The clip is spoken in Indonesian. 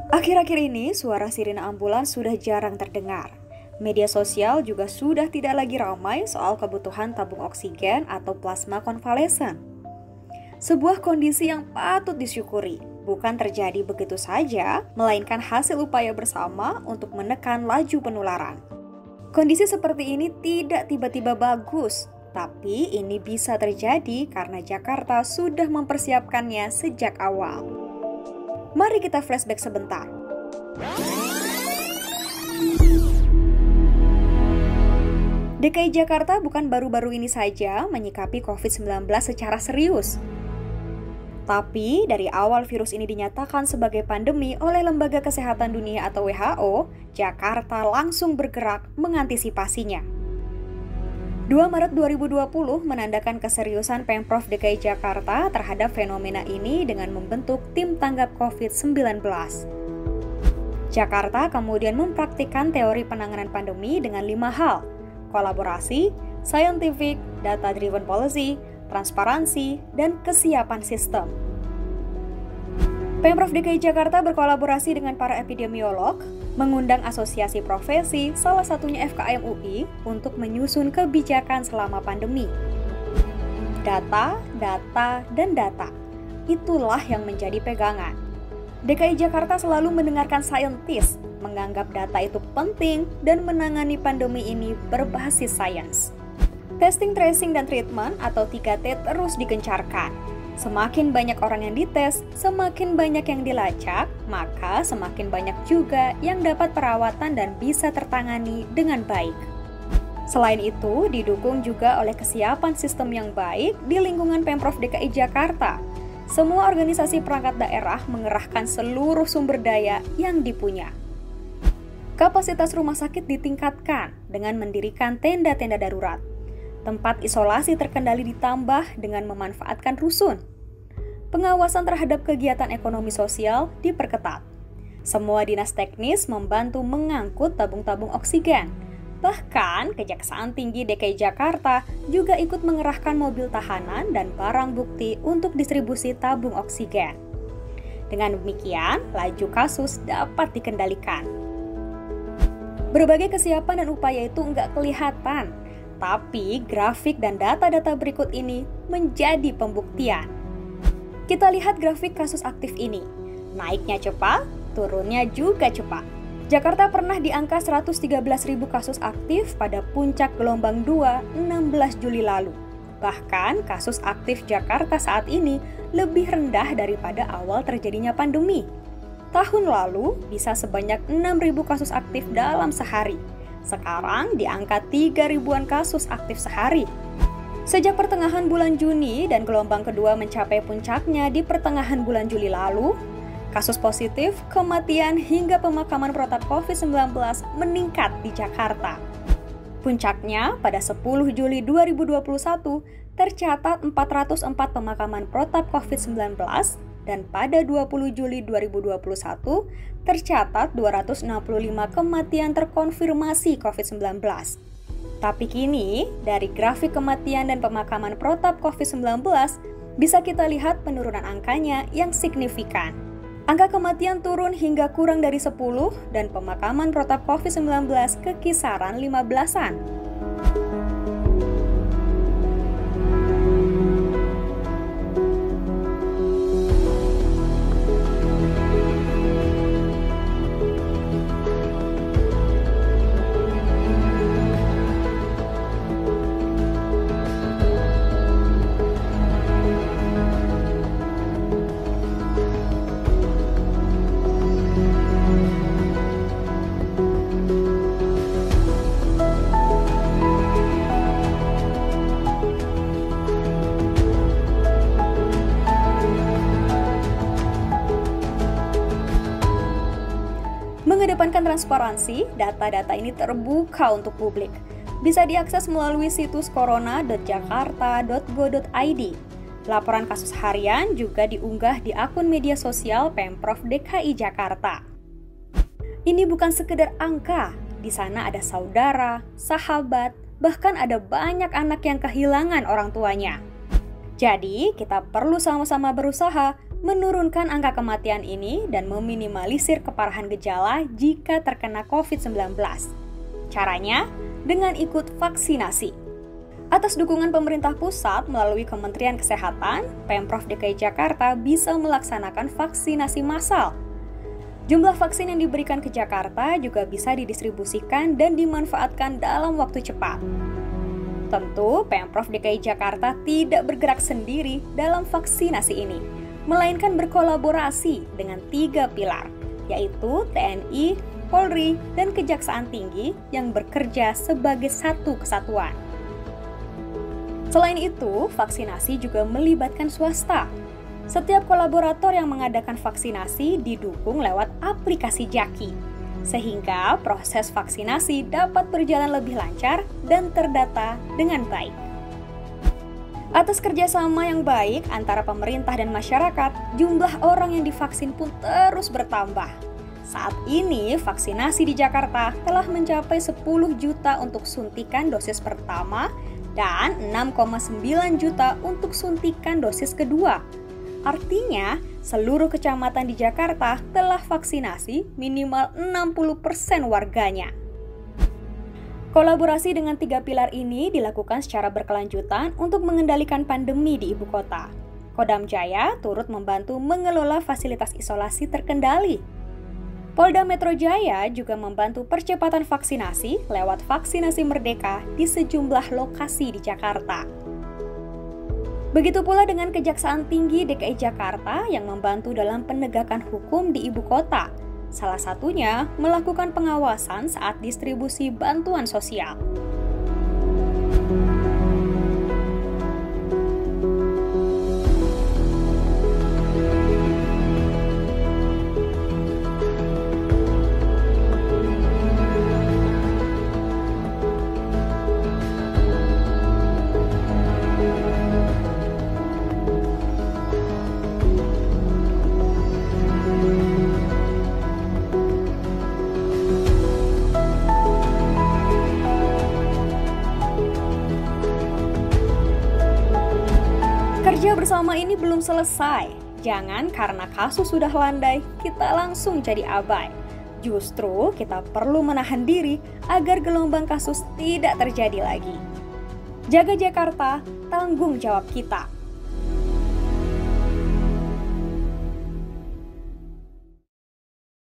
Akhir-akhir ini, suara sirine ambulans sudah jarang terdengar. Media sosial juga sudah tidak lagi ramai soal kebutuhan tabung oksigen atau plasma konvalesen. Sebuah kondisi yang patut disyukuri, bukan terjadi begitu saja, melainkan hasil upaya bersama untuk menekan laju penularan. Kondisi seperti ini tidak tiba-tiba bagus, tapi ini bisa terjadi karena Jakarta sudah mempersiapkannya sejak awal. Mari kita flashback sebentar. DKI Jakarta bukan baru-baru ini saja menyikapi COVID-19 secara serius. Tapi dari awal virus ini dinyatakan sebagai pandemi oleh Lembaga Kesehatan Dunia atau WHO, Jakarta langsung bergerak mengantisipasinya. 2 Maret 2020 menandakan keseriusan Pemprov DKI Jakarta terhadap fenomena ini dengan membentuk tim tanggap COVID-19. Jakarta kemudian mempraktikkan teori penanganan pandemi dengan 5 hal: kolaborasi, scientific, data-driven policy, transparansi, dan kesiapan sistem. Pemprov DKI Jakarta berkolaborasi dengan para epidemiolog, mengundang asosiasi profesi, salah satunya FKM UI, untuk menyusun kebijakan selama pandemi. Data, dan data. Itulah yang menjadi pegangan. DKI Jakarta selalu mendengarkan saintis, menganggap data itu penting, dan menangani pandemi ini berbasis sains. Testing, tracing, dan treatment atau 3T terus digencarkan. Semakin banyak orang yang dites, semakin banyak yang dilacak, maka semakin banyak juga yang dapat perawatan dan bisa tertangani dengan baik. Selain itu, didukung juga oleh kesiapan sistem yang baik di lingkungan Pemprov DKI Jakarta. Semua organisasi perangkat daerah mengerahkan seluruh sumber daya yang dipunya. Kapasitas rumah sakit ditingkatkan dengan mendirikan tenda-tenda darurat. Tempat isolasi terkendali ditambah dengan memanfaatkan rusun. Pengawasan terhadap kegiatan ekonomi sosial diperketat. Semua dinas teknis membantu mengangkut tabung-tabung oksigen. Bahkan, Kejaksaan Tinggi DKI Jakarta juga ikut mengerahkan mobil tahanan dan barang bukti untuk distribusi tabung oksigen. Dengan demikian, laju kasus dapat dikendalikan. Berbagai kesiapan dan upaya itu nggak kelihatan, tapi grafik dan data-data berikut ini menjadi pembuktian. Kita lihat grafik kasus aktif ini. Naiknya cepat, turunnya juga cepat. Jakarta pernah di angka 113.000 kasus aktif pada puncak gelombang 2, 16 Juli lalu. Bahkan kasus aktif Jakarta saat ini lebih rendah daripada awal terjadinya pandemi. Tahun lalu bisa sebanyak 6.000 kasus aktif dalam sehari. Sekarang di angka 3.000-an kasus aktif sehari. Sejak pertengahan bulan Juni dan gelombang kedua mencapai puncaknya di pertengahan bulan Juli lalu, kasus positif, kematian, hingga pemakaman protap COVID-19 meningkat di Jakarta. Puncaknya pada 10 Juli 2021 tercatat 404 pemakaman protap COVID-19 dan pada 20 Juli 2021 tercatat 265 kematian terkonfirmasi COVID-19. Tapi kini, dari grafik kematian dan pemakaman protap COVID-19, bisa kita lihat penurunan angkanya yang signifikan. Angka kematian turun hingga kurang dari 10 dan pemakaman protap COVID-19 ke kisaran 15-an. Mengedepankan transparansi, data-data ini terbuka untuk publik. Bisa diakses melalui situs corona.jakarta.go.id. Laporan kasus harian juga diunggah di akun media sosial Pemprov DKI Jakarta. Ini bukan sekedar angka, di sana ada saudara, sahabat, bahkan ada banyak anak yang kehilangan orang tuanya. Jadi, kita perlu sama-sama berusaha menurunkan angka kematian ini dan meminimalisir keparahan gejala jika terkena COVID-19. Caranya dengan ikut vaksinasi. Atas dukungan pemerintah pusat melalui Kementerian Kesehatan, Pemprov DKI Jakarta bisa melaksanakan vaksinasi massal. Jumlah vaksin yang diberikan ke Jakarta juga bisa didistribusikan dan dimanfaatkan dalam waktu cepat. Tentu, Pemprov DKI Jakarta tidak bergerak sendiri dalam vaksinasi ini, melainkan berkolaborasi dengan 3 pilar, yaitu TNI, Polri, dan Kejaksaan Tinggi yang bekerja sebagai satu kesatuan. Selain itu, vaksinasi juga melibatkan swasta. Setiap kolaborator yang mengadakan vaksinasi didukung lewat aplikasi Jaki, sehingga proses vaksinasi dapat berjalan lebih lancar dan terdata dengan baik. Atas kerjasama yang baik antara pemerintah dan masyarakat, jumlah orang yang divaksin pun terus bertambah. Saat ini, vaksinasi di Jakarta telah mencapai 10 juta untuk suntikan dosis pertama dan 6,9 juta untuk suntikan dosis kedua. Artinya, seluruh kecamatan di Jakarta telah vaksinasi minimal 60% warganya. Kolaborasi dengan 3 pilar ini dilakukan secara berkelanjutan untuk mengendalikan pandemi di ibu kota. Kodam Jaya turut membantu mengelola fasilitas isolasi terkendali. Polda Metro Jaya juga membantu percepatan vaksinasi lewat vaksinasi merdeka di sejumlah lokasi di Jakarta. Begitu pula dengan Kejaksaan Tinggi DKI Jakarta yang membantu dalam penegakan hukum di ibu kota. Salah satunya melakukan pengawasan saat distribusi bantuan sosial. Kerja bersama ini belum selesai. Jangan karena kasus sudah landai, kita langsung jadi abai. Justru kita perlu menahan diri agar gelombang kasus tidak terjadi lagi. Jaga Jakarta, tanggung jawab kita.